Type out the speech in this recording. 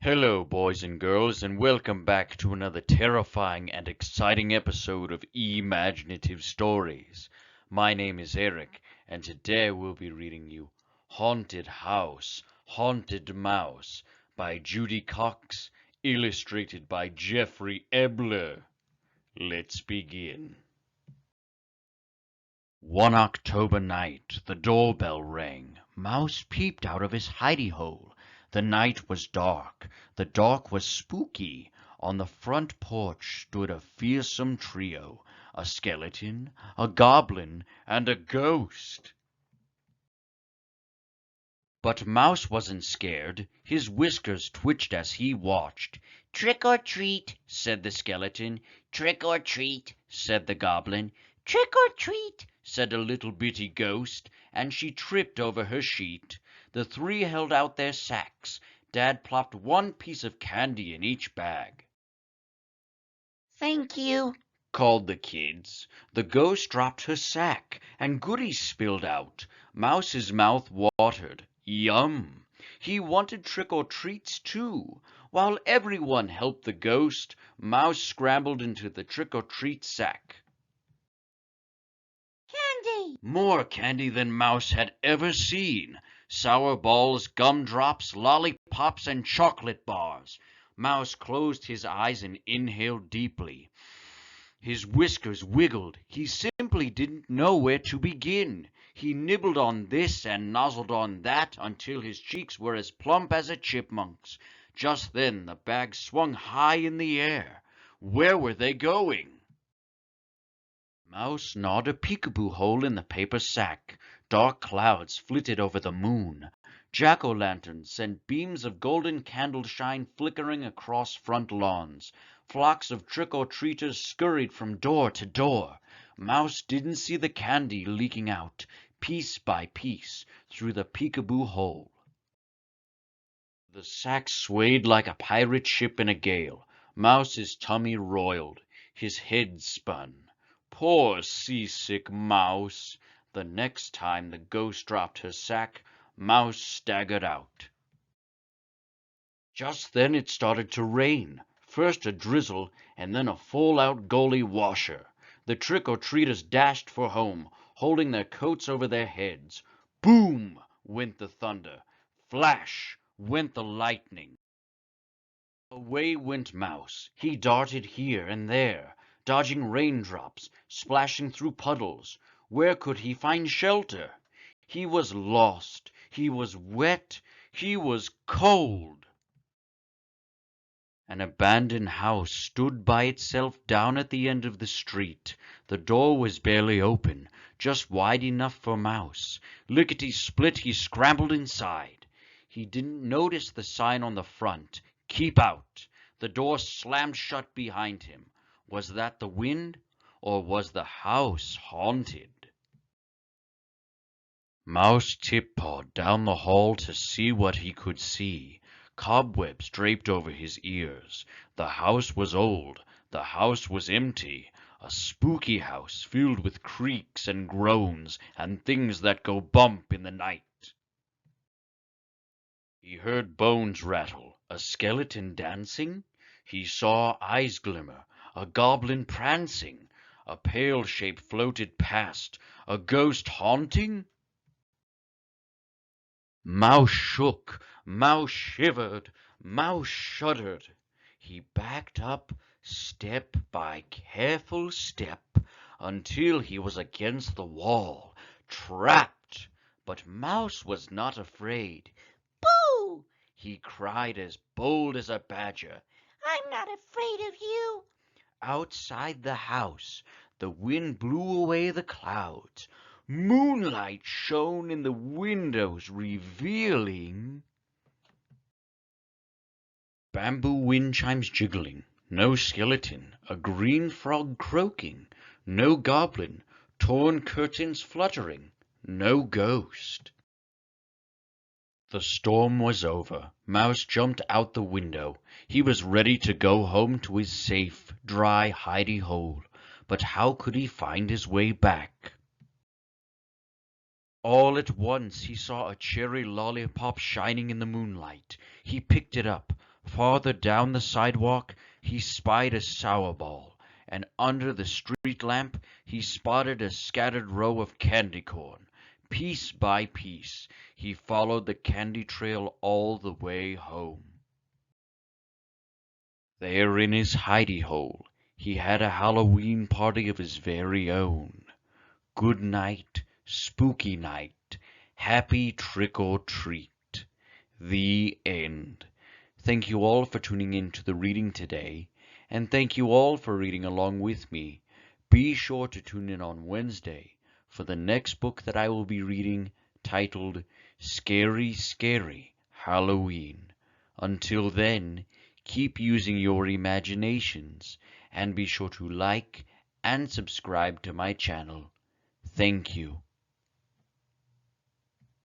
Hello, boys and girls, and welcome back to another terrifying and exciting episode of E-maginative Stories. My name is Eric, and today we'll be reading you Haunted House, Haunted Mouse by Judy Cox, illustrated by Jeffery Ebbeler. Let's begin. One October night, the doorbell rang. Mouse peeped out of his hidey-hole. The night was dark. The dark was spooky. On the front porch stood a fearsome trio, a skeleton, a goblin, and a ghost. But Mouse wasn't scared. His whiskers twitched as he watched. "Trick or treat," said the skeleton. "Trick or treat," said the goblin. "Trick or treat," said a little bitty ghost, and she tripped over her sheet. The three held out their sacks. Dad plopped one piece of candy in each bag. "Thank you," called the kids. The ghost dropped her sack, and goodies spilled out. Mouse's mouth watered. Yum! He wanted trick-or-treats too. While everyone helped the ghost, Mouse scrambled into the trick-or-treat sack. "Candy!" More candy than Mouse had ever seen. Sour balls, gumdrops, lollipops, and chocolate bars. Mouse closed his eyes and inhaled deeply. His whiskers wiggled. He simply didn't know where to begin. He nibbled on this and nozzled on that until his cheeks were as plump as a chipmunk's. Just then the bag swung high in the air. Where were they going? Mouse gnawed a peekaboo hole in the paper sack. Dark clouds flitted over the moon. Jack-o'-lanterns sent beams of golden candle shine flickering across front lawns. Flocks of trick-or-treaters scurried from door to door. Mouse didn't see the candy leaking out, piece by piece, through the peekaboo hole. The sack swayed like a pirate ship in a gale. Mouse's tummy roiled. His head spun. Poor seasick Mouse! The next time the ghost dropped her sack, Mouse staggered out. Just then it started to rain. First a drizzle, and then a full-out gully washer. The trick-or-treaters dashed for home, holding their coats over their heads. Boom! Went the thunder. Flash! Went the lightning. Away went Mouse. He darted here and there, dodging raindrops, splashing through puddles. Where could he find shelter? He was lost. He was wet. He was cold. An abandoned house stood by itself down at the end of the street. The door was barely open, just wide enough for Mouse. Lickety-split he scrambled inside. He didn't notice the sign on the front, "Keep out." The door slammed shut behind him. Was that the wind, or was the house haunted? Mouse tiptoed down the hall to see what he could see. Cobwebs draped over his ears. The house was old. The house was empty. A spooky house filled with creaks and groans and things that go bump in the night. He heard bones rattle, a skeleton dancing. He saw eyes glimmer, a goblin prancing. A pale shape floated past, a ghost haunting. Mouse shook, Mouse shivered, Mouse shuddered. He backed up, step by careful step, until he was against the wall, trapped. But Mouse was not afraid. "Boo!" He cried as bold as a badger. "I'm not afraid of you." Outside the house, the wind blew away the clouds. Moonlight shone in the windows, revealing bamboo wind chimes jiggling, no skeleton, a green frog croaking, no goblin, torn curtains fluttering, no ghost. The storm was over. Mouse jumped out the window. He was ready to go home to his safe, dry hidey-hole. But how could he find his way back? All at once he saw a cherry lollipop shining in the moonlight. He picked it up. farther down the sidewalk he spied a sour ball, and under the street lamp he spotted a scattered row of candy corn. Piece by piece, he followed the candy trail all the way home. There in his hidey hole, he had a Halloween party of his very own. Good night, spooky night, happy trick or treat. The end. Thank you all for tuning in to the reading today, and thank you all for reading along with me. Be sure to tune in on Wednesday for the next book that I will be reading, titled Scary, Scary Halloween. Until then, keep using your imaginations, and be sure to like and subscribe to my channel. Thank you.